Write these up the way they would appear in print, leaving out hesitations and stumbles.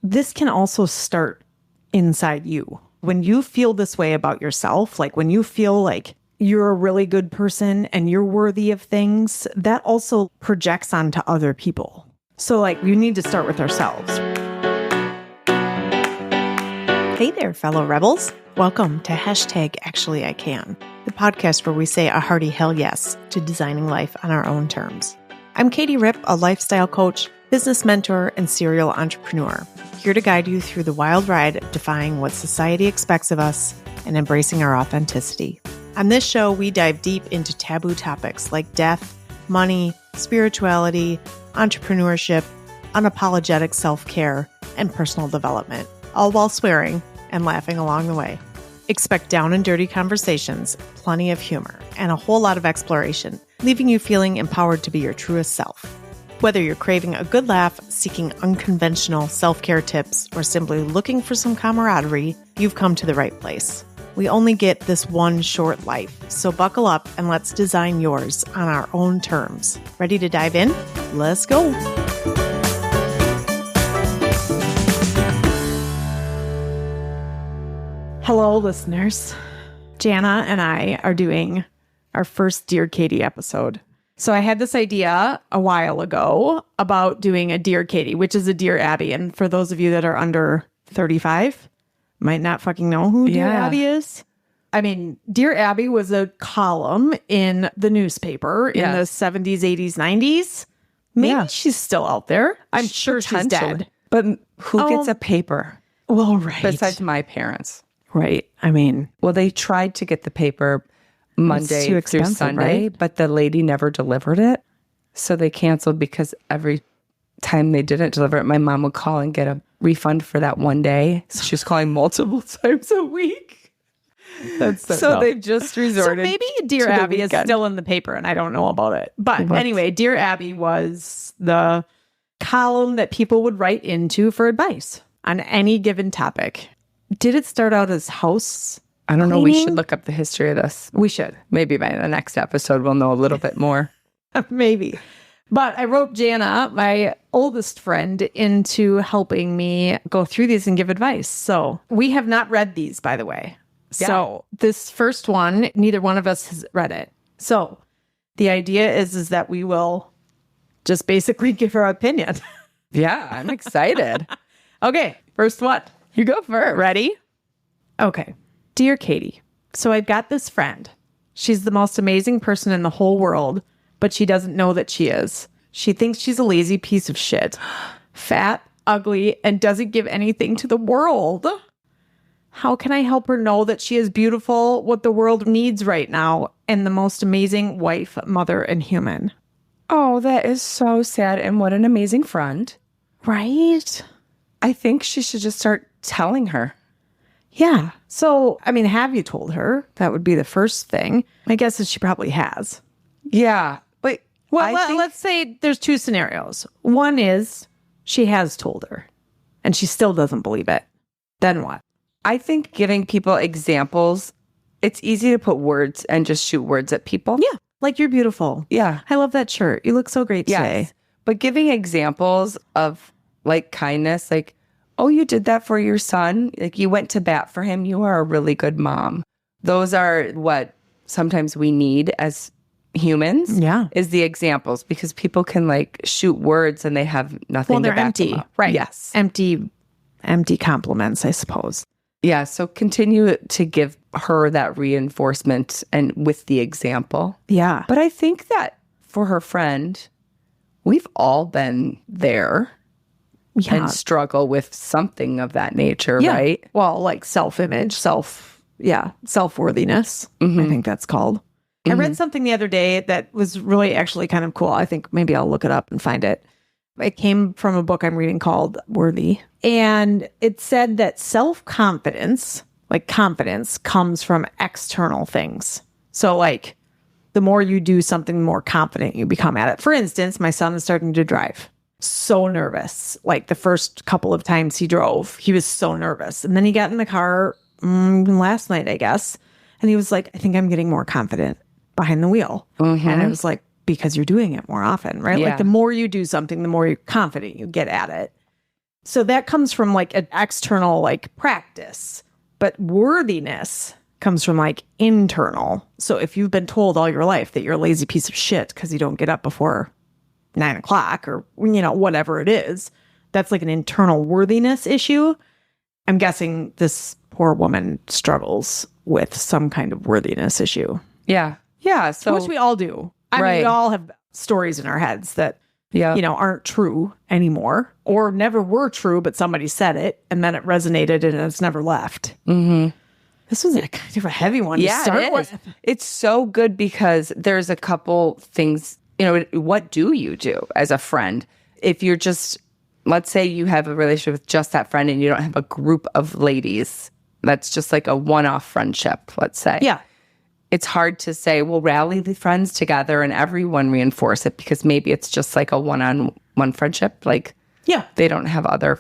this can also start inside you. When you feel this way about yourself, like when you feel like you're a really good person and you're worthy of things, that also projects onto other people. So like we need to start with ourselves. Hey there, fellow rebels. Welcome to #ActuallyICan, the podcast where we say a hearty hell yes to designing life on our own terms. I'm Katy Ripp, a lifestyle coach, business mentor, and serial entrepreneur, here to guide you through the wild ride of defying what society expects of us and embracing our authenticity. On this show, we dive deep into taboo topics like death, money, spirituality, entrepreneurship, unapologetic self-care, and personal development, all while swearing and laughing along the way. Expect down and dirty conversations, plenty of humor, and a whole lot of exploration, leaving you feeling empowered to be your truest self. Whether you're craving a good laugh, seeking unconventional self-care tips, or simply looking for some camaraderie, you've come to the right place. We only get this one short life, so buckle up and let's design yours on our own terms. Ready to dive in? Let's go. Hello, listeners. Janna and I are doing our first Dear Katy episode. So I had this idea a while ago about doing a Dear Katy, which is a Dear Abby. And for those of you that are under 35, might not fucking know who Dear Abby is. I mean, Dear Abby was a column in the newspaper in the 70s, 80s, 90s. Maybe she's still out there. I'm sure she's dead. But who gets a paper? Well, right. Besides my parents. Right. I mean, well, they tried to get the paper Monday through Sunday, right? But the lady never delivered it. So they canceled because every time they didn't deliver it, my mom would call and get a refund for that one day. So she was calling multiple times a week. So they've just resorted. So maybe Dear Abby is still in the paper and I don't know about it. But anyway, Dear Abby was the column that people would write into for advice on any given topic. Did it start out as house I don't know. cleaning? We should look up the history of this. We should. Maybe by the next episode, we'll know a little bit more. Maybe. But I wrote Janna, my oldest friend, into helping me go through these and give advice. So we have not read these, by the way. Yeah. So this first one, neither one of us has read it. So the idea is that we will just basically give our opinion. Yeah, I'm excited. Okay, first one. You go first. Ready? Okay. Dear Katy, so I've got this friend. She's the most amazing person in the whole world, but she doesn't know that she is. She thinks she's a lazy piece of shit. Fat, ugly, and doesn't give anything to the world. How can I help her know that she is beautiful, what the world needs right now, and the most amazing wife, mother, and human? Oh, that is so sad. And what an amazing friend. Right? I think she should just start telling her. Yeah. So, I mean, have you told her? That would be the first thing. My guess is she probably has. Yeah. But let's say there's two scenarios. One is she has told her and she still doesn't believe it. Then what? I think giving people examples, it's easy to put words and just shoot words at people. Yeah. Like, you're beautiful. Yeah. I love that shirt. You look so great today. Yes. But giving examples of like kindness, like, oh, you did that for your son. Like, you went to bat for him. You are a really good mom. Those are what sometimes we need as humans. Yeah. Is the examples, because people can like shoot words and they have nothing to back empty. them up. Right. Yes. Empty compliments, I suppose. Yeah. So continue to give her that reinforcement and with the example. Yeah. But I think that for her friend, we've all been there. Yeah. And struggle with something of that nature, right? Well, like self-image, self-worthiness, Mm-hmm. I think that's called. Mm-hmm. I read something the other day that was really actually kind of cool. I think maybe I'll look it up and find it. It came from a book I'm reading called Worthy. And it said that self-confidence, like confidence, comes from external things. So like the more you do something, the more confident you become at it. For instance, my son is starting to drive. So nervous. Like the first couple of times he drove, he was so nervous. And then he got in the car last night, I guess. And he was like, I think I'm getting more confident behind the wheel. Mm-hmm. And I was like, because you're doing it more often, right? Yeah. Like the more you do something, the more confident you get at it. So that comes from like an external like practice, but worthiness comes from like internal. So if you've been told all your life that you're a lazy piece of shit because you don't get up before 9 o'clock or, whatever it is, that's like an internal worthiness issue. I'm guessing this poor woman struggles with some kind of worthiness issue. Yeah. Yeah. So, which we all do. I mean, we all have stories in our heads that, aren't true anymore or never were true, but somebody said it and then it resonated and it's never left. Mm-hmm. This was a kind of a heavy one to start with. It's so good because there's a couple things, what do you do as a friend? If you're just, let's say you have a relationship with just that friend and you don't have a group of ladies, that's just like a one-off friendship, let's say. Yeah. It's hard to say, well, rally the friends together and everyone reinforce it because maybe it's just like a one-on-one friendship. Like, they don't have other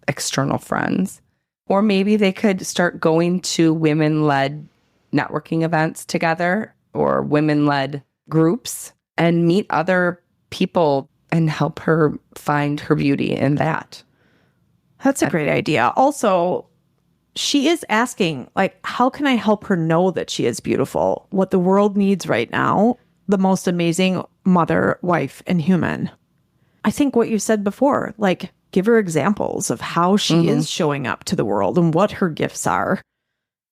external friends. Or maybe they could start going to women-led networking events together or women-led groups and meet other people and help her find her beauty in that. That's a great idea. Also, she is asking, like, how can I help her know that she is beautiful? What the world needs right now, the most amazing mother, wife, and human. I think what you said before, like, give her examples of how she is showing up to the world and what her gifts are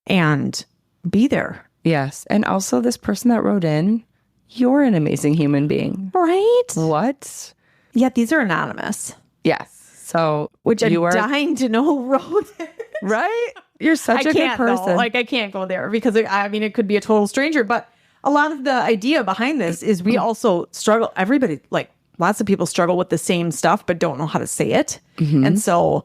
and be there. Yes. And also this person that wrote in, you're an amazing human being. Right? What? Yeah, these are anonymous. Yes. So, which I'm dying to know who wrote it. Right? You're such a good person. Though. Like, I can't go there because, it could be a total stranger. But a lot of the idea behind this is we also struggle. Everybody, like, lots of people struggle with the same stuff, but don't know how to say it. Mm-hmm. And so,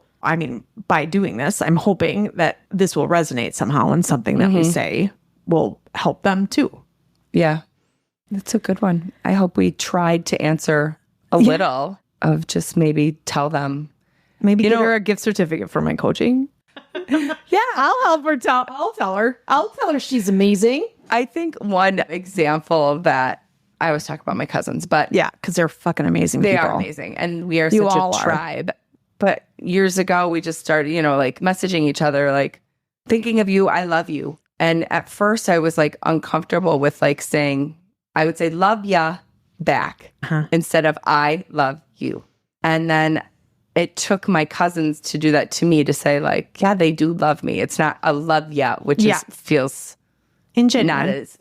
by doing this, I'm hoping that this will resonate somehow and something that we say will help them too. Yeah. That's a good one. I hope we tried to answer a little of just maybe tell them. Maybe give her a gift certificate for my coaching. Yeah, I'll help her. I'll tell her she's amazing. I think one example of that, I was talking about my cousins, but yeah, because they're fucking amazing. They are amazing, and we are such a tribe. But years ago, we just started, like messaging each other, like thinking of you, I love you. And at first, I was like uncomfortable with like saying, I would say love ya back instead of I love you. And then it took my cousins to do that to me, to say like, yeah, they do love me. It's not a love ya, which feels ingenuine. Not as,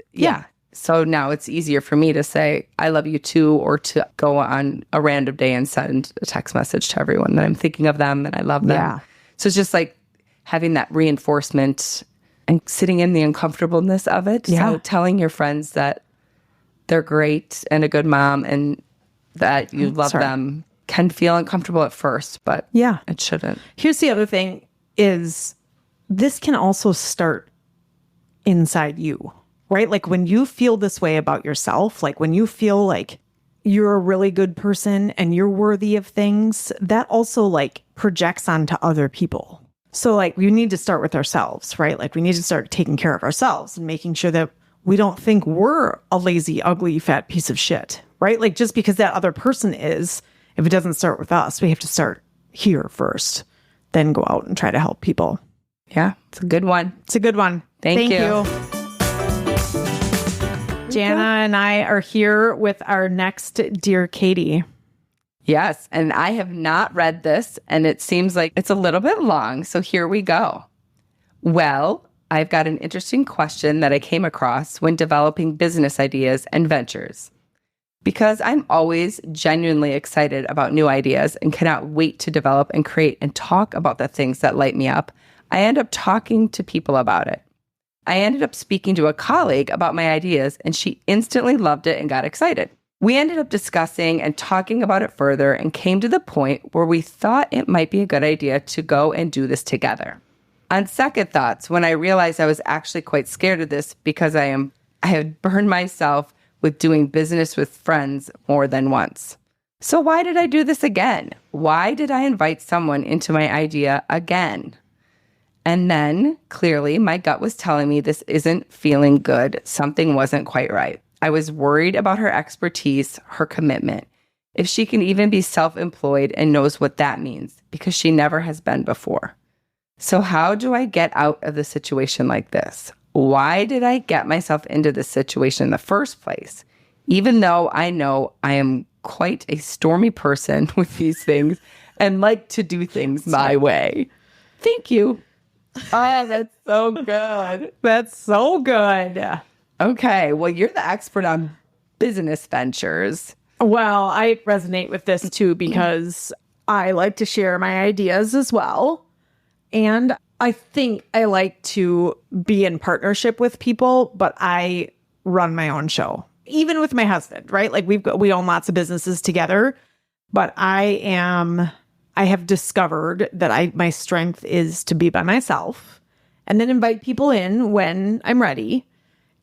So now it's easier for me to say, I love you too, or to go on a random day and send a text message to everyone that I'm thinking of them and I love them. Yeah. So it's just like having that reinforcement and sitting in the uncomfortableness of it. Yeah. So telling your friends that they're great and a good mom and that you love them can feel uncomfortable at first, but it shouldn't. Here's the other thing is this can also start inside you, right? Like when you feel this way about yourself, like when you feel like you're a really good person and you're worthy of things, that also like projects onto other people. So like we need to start with ourselves, right? Like we need to start taking care of ourselves and making sure that we don't think we're a lazy, ugly, fat piece of shit, right? Like just because that other person is, if it doesn't start with us, we have to start here first, then go out and try to help people. Yeah, it's a good one. It's a good one. Thank you. Janna and I are here with our next Dear Katy. Yes, and I have not read this, and it seems like it's a little bit long, so here we go. Well, I've got an interesting question that I came across when developing business ideas and ventures. Because I'm always genuinely excited about new ideas and cannot wait to develop and create and talk about the things that light me up, I end up talking to people about it. I ended up speaking to a colleague about my ideas, and she instantly loved it and got excited. We ended up discussing and talking about it further and came to the point where we thought it might be a good idea to go and do this together. On second thoughts, when I realized I was actually quite scared of this because I had burned myself with doing business with friends more than once. So why did I do this again? Why did I invite someone into my idea again? And then, clearly, my gut was telling me this isn't feeling good. Something wasn't quite right. I was worried about her expertise, her commitment. if she can even be self-employed and knows what that means, because she never has been before. So how do I get out of the situation like this? Why did I get myself into this situation in the first place? Even though I know I am quite a stormy person with these things and like to do things my way. Thank you. Oh, that's so good. That's so good. Okay. Well, you're the expert on business ventures. Well, I resonate with this too because I like to share my ideas as well. And I think I like to be in partnership with people, but I run my own show. Even with my husband, right? Like we own lots of businesses together, but I have discovered that my strength is to be by myself and then invite people in when I'm ready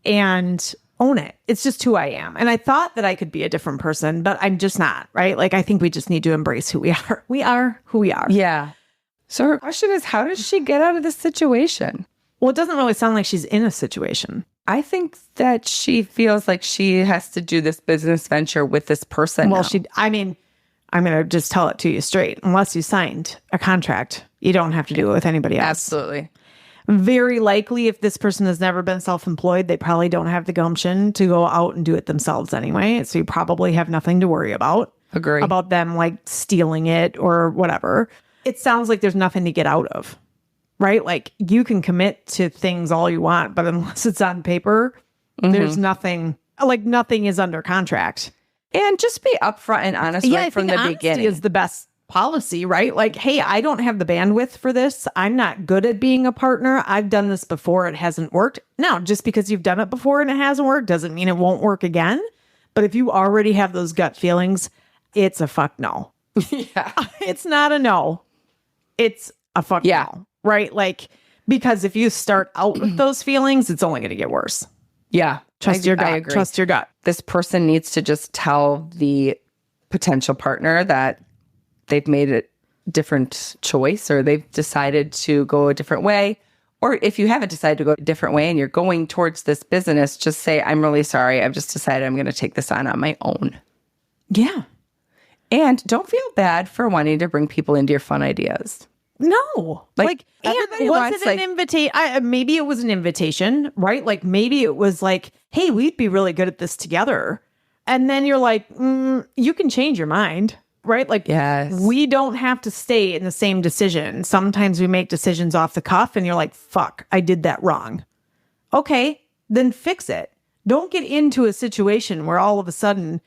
and own it. It's just who I am. And I thought that I could be a different person, but I'm just not, right? Like, I think we just need to embrace who we are. We are who we are. Yeah. So her question is, how does she get out of this situation? Well, it doesn't really sound like she's in a situation. I think that she feels like she has to do this business venture with this person. Well, I'm going to just tell it to you straight. Unless you signed a contract, you don't have to do it with anybody else. Absolutely. Very likely, if this person has never been self-employed, they probably don't have the gumption to go out and do it themselves anyway. So you probably have nothing to worry about. Agree. About them like stealing it or whatever. It sounds like there's nothing to get out of, right? Like you can commit to things all you want, but unless it's on paper, there's nothing, like nothing is under contract. And just be upfront and honest right from the beginning. Is the best policy, right? Like, hey, I don't have the bandwidth for this. I'm not good at being a partner. I've done this before. It hasn't worked. Now, just because you've done it before and it hasn't worked doesn't mean it won't work again. But if you already have those gut feelings, it's a fuck no. Yeah. It's not a no. It's a fuck no, right? Like, because if you start out with those feelings, it's only going to get worse. Yeah. Trust your gut. I agree. Trust your gut. This person needs to just tell the potential partner that they've made a different choice or they've decided to go a different way. Or if you haven't decided to go a different way and you're going towards this business, just say, I'm really sorry. I've just decided I'm going to take this on my own. Yeah. And don't feel bad for wanting to bring people into your fun ideas. No. Like and was it an invitation? Maybe it was an invitation, right? Like maybe it was like, hey, we'd be really good at this together. And then you're like, you can change your mind, right? Like, yes. We don't have to stay in the same decision. Sometimes we make decisions off the cuff and you're like, fuck, I did that wrong. Okay, then fix it. Don't get into a situation where all of a sudden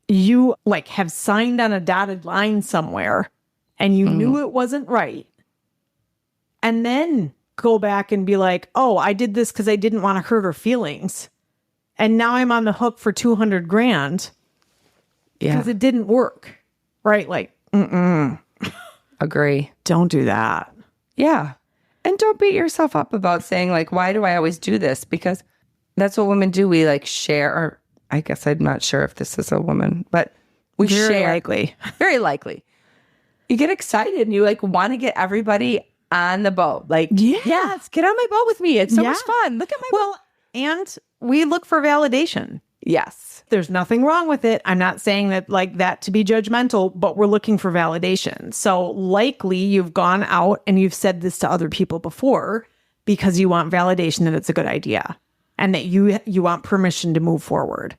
you like have signed on a dotted line somewhere and you knew it wasn't right. And then go back and be like, oh, I did this because I didn't want to hurt her feelings. And now I'm on the hook for $200,000 because it didn't work. Right? Like, Agree. Don't do that. Yeah. And don't beat yourself up about saying like, why do I always do this? Because that's what women do. We like share, or I guess I'm not sure if this is a woman, but we share. Very likely. You get excited and you like want to get everybody on the boat. Like, yes, get on my boat with me. It's so much fun. Look at my boat. And we look for validation. Yes. There's nothing wrong with it. I'm not saying that like that to be judgmental, but we're looking for validation. So likely you've gone out and you've said this to other people before because you want validation that it's a good idea and that you want permission to move forward.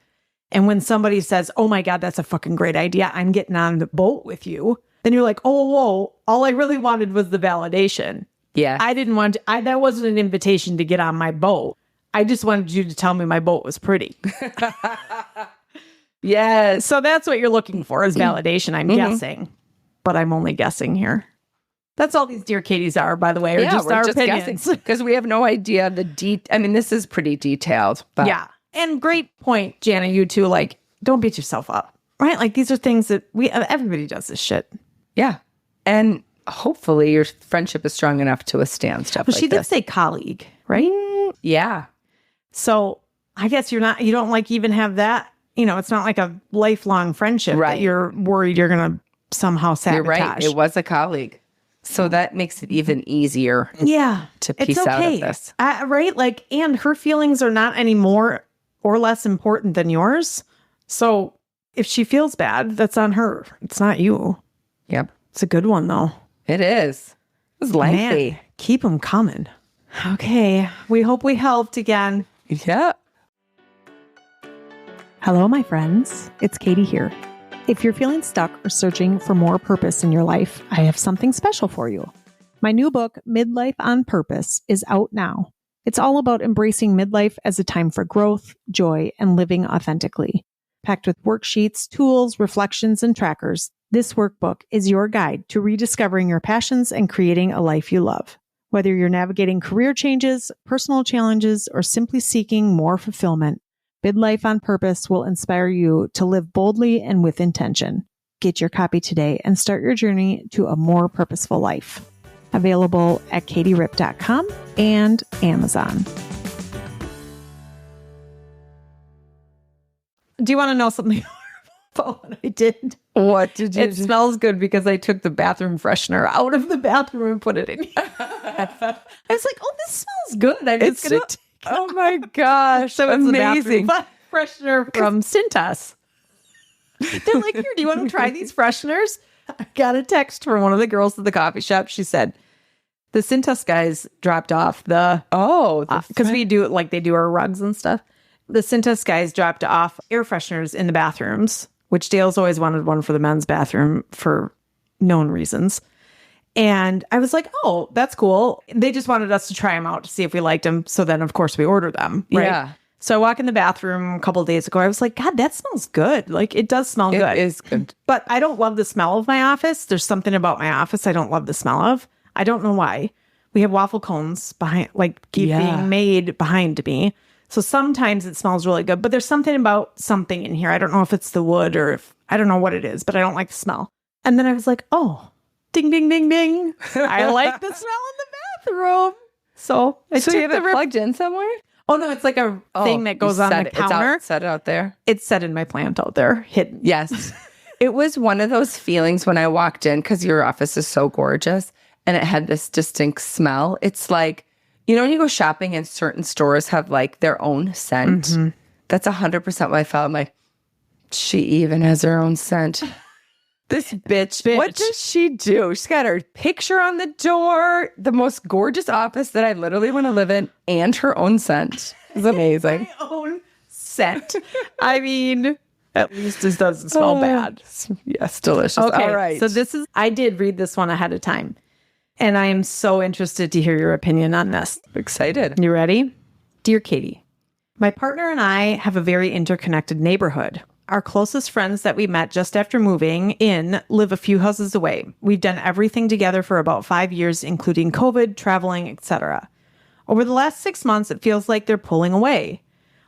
And when somebody says, oh my God, that's a fucking great idea, I'm getting on the boat with you. Then you're like, oh, whoa, all I really wanted was the validation. Yeah. I didn't want to, that wasn't an invitation to get on my boat. I just wanted you to tell me my boat was pretty. Yes. So that's what you're looking for is validation, I'm guessing. But I'm only guessing here. That's all these Dear Katys are, by the way, are just our opinions. Because we have no idea I mean, this is pretty detailed. But yeah. And great point, Jana, you too. Like, don't beat yourself up, right? Like, these are things that everybody does this shit. Yeah. And hopefully your friendship is strong enough to withstand stuff like this. She did say colleague, right? Yeah. So I guess you don't like even have that, it's not like a lifelong friendship that you're worried you're going to somehow sabotage. You're right. It was a colleague. So that makes it even easier to piece out of this. Right? Like, and her feelings are not any more or less important than yours. So if she feels bad, that's on her. It's not you. Yep. It's a good one, though. It is. It's lengthy. Man, keep them coming. Okay. We hope we helped again. Yeah. Hello, my friends. It's Katy here. If you're feeling stuck or searching for more purpose in your life, I have something special for you. My new book, Midlife on Purpose, is out now. It's all about embracing midlife as a time for growth, joy, and living authentically. Packed with worksheets, tools, reflections, and trackers, this workbook is your guide to rediscovering your passions and creating a life you love. Whether you're navigating career changes, personal challenges, or simply seeking more fulfillment, Midlife on Purpose will inspire you to live boldly and with intention. Get your copy today and start your journey to a more purposeful life. Available at katyrip.com and Amazon. Do you want to know something about what I did? What did you do? It smells good because I took the bathroom freshener out of the bathroom and put it in here. I was like, oh, this smells good. I'm just going to... Oh my gosh. So it's amazing. The freshener from Cintas. They're like, here, do you want to try these fresheners? I got a text from one of the girls at the coffee shop. She said, the Cintas guys dropped off because we do it like they do our rugs and stuff. The Cintas guys dropped off air fresheners in the bathrooms, which Dale's always wanted one for the men's bathroom for known reasons. And I was like, oh, that's cool. They just wanted us to try them out to see if we liked them. So then, of course, we ordered them. Right? Yeah. So I walk in the bathroom a couple of days ago. I was like, God, that smells good. Like, it does smell good. It is good. But I don't love the smell of my office. There's something about my office I don't love the smell of. I don't know why. We have waffle cones behind, being made behind me. So sometimes it smells really good. But there's something about something in here. I don't know if it's the wood or if, I don't know what it is, but I don't like the smell. And then I was like, oh, ding, ding, ding, ding. I like the smell in the bathroom. So you have it plugged in somewhere? Oh, no, it's like a thing that goes on the counter. It's set out there? It's set in my plant out there, hidden. Yes. It was one of those feelings when I walked in, because your office is so gorgeous, and it had this distinct smell. It's like, you know, when you go shopping and certain stores have like their own scent. Mm-hmm. That's 100% what I felt. I'm like, she even has her own scent. This bitch. What does she do? She's got her picture on the door, the most gorgeous office that I literally want to live in, and her own scent. It's amazing. My own scent. I mean, at least it doesn't smell bad. Yes, delicious. Okay, all right. So I did read this one ahead of time, and I am so interested to hear your opinion on this. Excited. You ready? Dear Katy, my partner and I have a very interconnected neighborhood. Our closest friends that we met just after moving in live a few houses away. We've done everything together for about 5 years, including COVID, traveling, etc. Over the last 6 months, it feels like they're pulling away.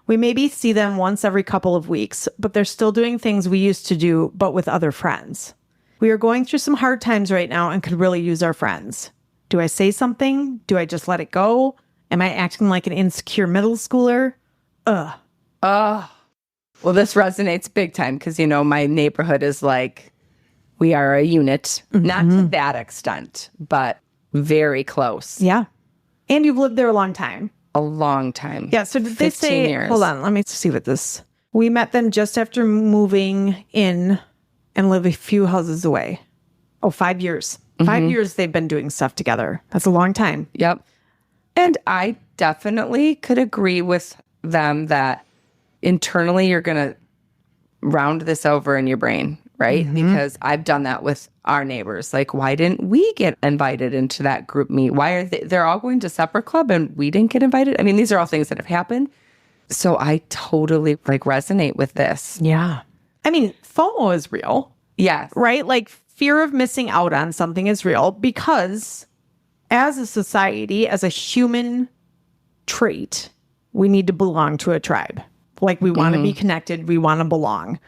We maybe see them once every couple of weeks, but they're still doing things we used to do, but with other friends. We are going through some hard times right now and could really use our friends. Do I say something? Do I just let it go? Am I acting like an insecure middle schooler? Well, this resonates big time because, you know, my neighborhood is like, we are a unit, not to that extent, but very close. Yeah. And you've lived there a long time. A long time. Yeah. So did they say, years. Hold on, let me see what this. We met them just after moving in and live a few houses away. 5 years. 5 years they've been doing stuff together. That's a long time. Yep. And I definitely could agree with them that internally you're going to round this over in your brain, right? Because I've done that with our neighbors. Like, why didn't we get invited into that group meet? Why are they're all going to supper club and we didn't get invited? I mean, these are all things that have happened. So I totally resonate with this. Yeah. I mean, FOMO is real. Yes. Right? Like, fear of missing out on something is real because as a society, as a human trait, we need to belong to a tribe. Like, we want to be connected. We want to belong.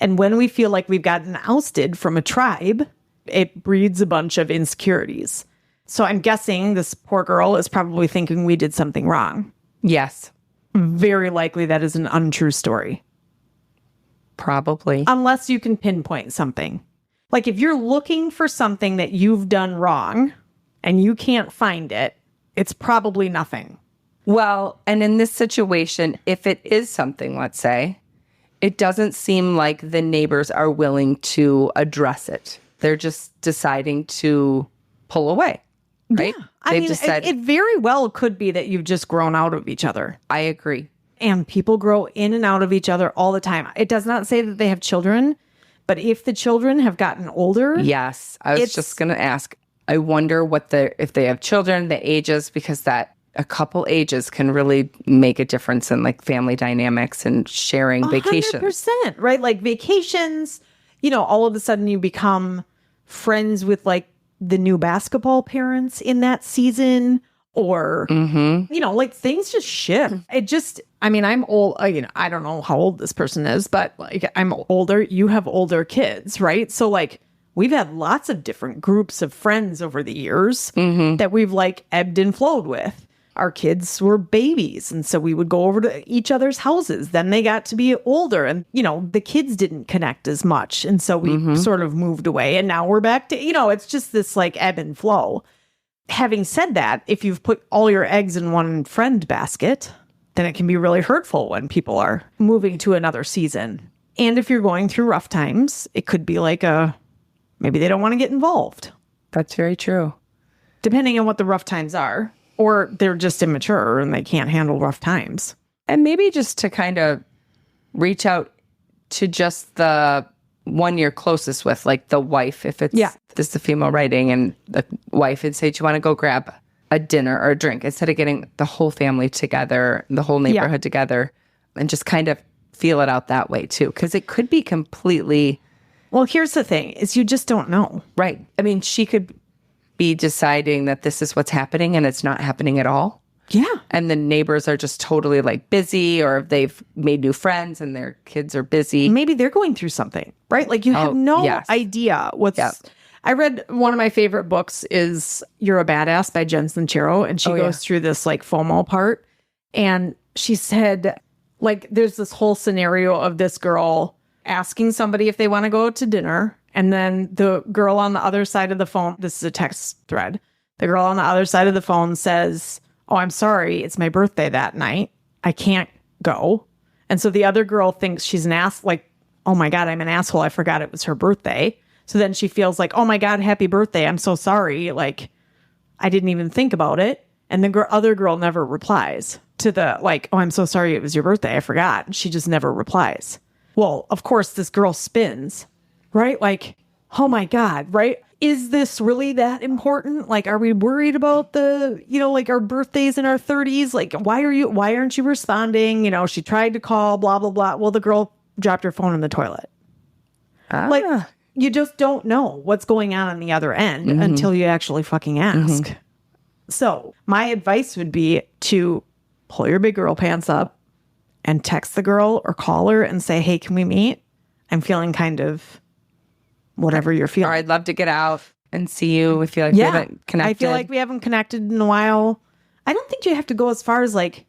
And when we feel like we've gotten ousted from a tribe, it breeds a bunch of insecurities. So I'm guessing this poor girl is probably thinking we did something wrong. Yes. Very likely that is an untrue story. Probably. Unless you can pinpoint something. Like, if you're looking for something that you've done wrong and you can't find it, it's probably nothing. Well, and in this situation, if it is something, let's say, it doesn't seem like the neighbors are willing to address it. They're just deciding to pull away, right? Yeah. I mean, it very well could be that you've just grown out of each other. I agree. And people grow in and out of each other all the time. It does not say that they have children, but if the children have gotten older. Yes. I was just going to ask. I wonder if they have children, the ages, because that a couple ages can really make a difference in like family dynamics and sharing vacations. 100%, right? Like vacations, all of a sudden you become friends with like the new basketball parents in that season, or, like things just shift. I'm old. I don't know how old this person is, but like I'm older. You have older kids, right? So like we've had lots of different groups of friends over the years that we've like ebbed and flowed with. Our kids were babies, and so we would go over to each other's houses. Then they got to be older, and, the kids didn't connect as much. And so we sort of moved away, and now we're back to, it's just this like ebb and flow. Having said that, if you've put all your eggs in one friend basket, then it can be really hurtful when people are moving to another season. And if you're going through rough times, it could be like maybe they don't want to get involved. That's very true. Depending on what the rough times are. Or they're just immature and they can't handle rough times. And maybe just to kind of reach out to just the one you're closest with, like the wife, if it's this is the female writing, and the wife, and say, do you want to go grab a dinner or a drink, instead of getting the whole family together, the whole neighborhood together, and just kind of feel it out that way too. Because it could be completely... Well, here's the thing, is you just don't know. Right. I mean, she could be deciding that this is what's happening and it's not happening at all. Yeah. And the neighbors are just totally like busy, or they've made new friends and their kids are busy. Maybe they're going through something, right? Like you have no idea what's... Yeah. I read one of my favorite books is You're a Badass by Jen Sincero. And she goes through this like FOMO part. And she said, like, there's this whole scenario of this girl asking somebody if they want to go to dinner. And then the girl on the other side of the phone, this is a text thread. The girl on the other side of the phone says, oh, I'm sorry, it's my birthday that night. I can't go. And so the other girl thinks she's an ass, like, oh my God, I'm an asshole. I forgot it was her birthday. So then she feels like, oh my God, happy birthday. I'm so sorry. Like, I didn't even think about it. And the other girl never replies to the, like, oh, I'm so sorry it was your birthday. I forgot. She just never replies. Well, of course, this girl spins, right? Like, oh my God, right? Is this really that important? Like, are we worried about the, like our birthdays in our 30s? Like, why aren't you responding? She tried to call, blah, blah, blah. Well, the girl dropped her phone in the toilet. Like, you just don't know what's going on the other end until you actually fucking ask. So my advice would be to pull your big girl pants up and text the girl or call her and say, hey, can we meet? I'm feeling kind of whatever you're feeling. Or I'd love to get out and see you. I feel like we haven't connected. I feel like we haven't connected in a while. I don't think you have to go as far as like,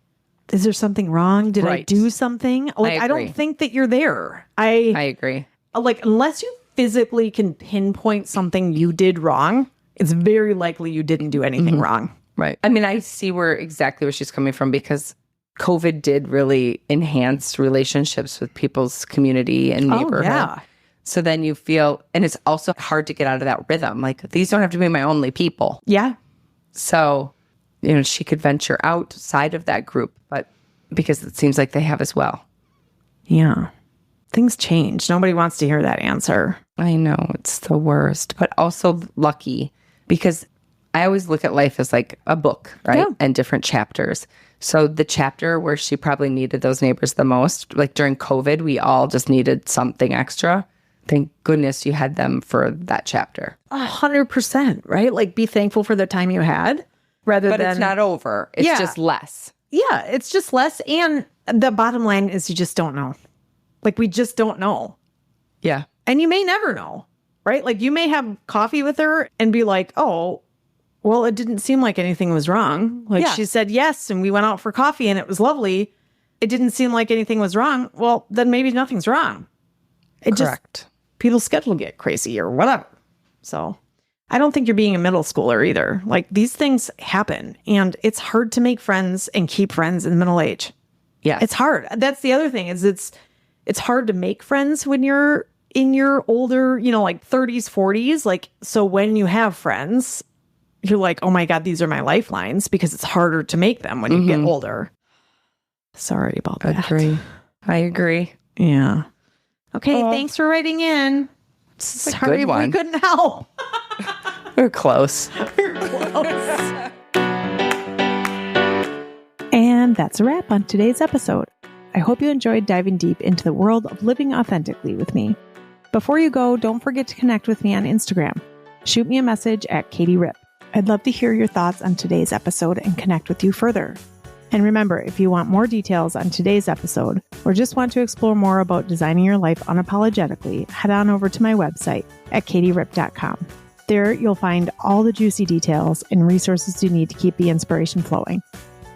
is there something wrong? Did I do something? Like, I don't think that you're there. I agree. Like, unless you physically can pinpoint something you did wrong, it's very likely you didn't do anything wrong. Right. I mean, I see exactly where she's coming from, because COVID did really enhance relationships with people's community and neighborhood. Oh, yeah. So then you feel, and it's also hard to get out of that rhythm. Like, these don't have to be my only people. Yeah. So, she could venture outside of that group, but because it seems like they have as well. Yeah. Things change. Nobody wants to hear that answer. I know, it's the worst, but also lucky, because I always look at life as like a book, right? Yeah. And different chapters. So the chapter where she probably needed those neighbors the most, like during COVID, we all just needed something extra. Thank goodness you had them for that chapter. 100%, right? Like, be thankful for the time you had but it's not over. It's just less. Yeah, it's just less. And the bottom line is you just don't know. Like, we just don't know. Yeah. And you may never know, right? Like, you may have coffee with her and be like, oh, well, it didn't seem like anything was wrong. Like, she said yes, and we went out for coffee and it was lovely. It didn't seem like anything was wrong. Well, then maybe nothing's wrong. Correct. People's schedule get crazy or whatever. So I don't think you're being a middle schooler either. Like, these things happen, and it's hard to make friends and keep friends in middle age. Yeah. It's hard. That's the other thing, is it's it's hard to make friends when you're in your older, like 30s, 40s. Like, so when you have friends, you're like, oh my God, these are my lifelines, because it's harder to make them when you get older. Sorry about that. I agree. Yeah. Okay. Thanks for writing in. Sorry we couldn't help. We're close. And that's a wrap on today's episode. I hope you enjoyed diving deep into the world of living authentically with me. Before you go, don't forget to connect with me on Instagram. Shoot me a message at Katy Rip. I'd love to hear your thoughts on today's episode and connect with you further. And remember, if you want more details on today's episode or just want to explore more about designing your life unapologetically, head on over to my website at katyrip.com. There you'll find all the juicy details and resources you need to keep the inspiration flowing.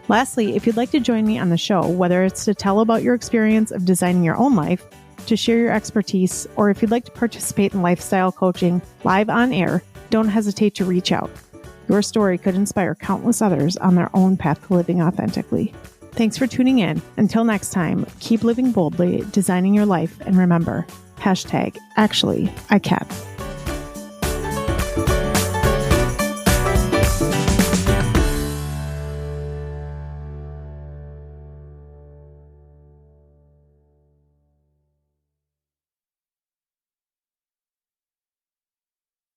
Lastly, if you'd like to join me on the show, whether it's to tell about your experience of designing your own life, to share your expertise, or if you'd like to participate in lifestyle coaching live on air, don't hesitate to reach out. Your story could inspire countless others on their own path to living authentically. Thanks for tuning in. Until next time, keep living boldly, designing your life, and remember, #actually I can.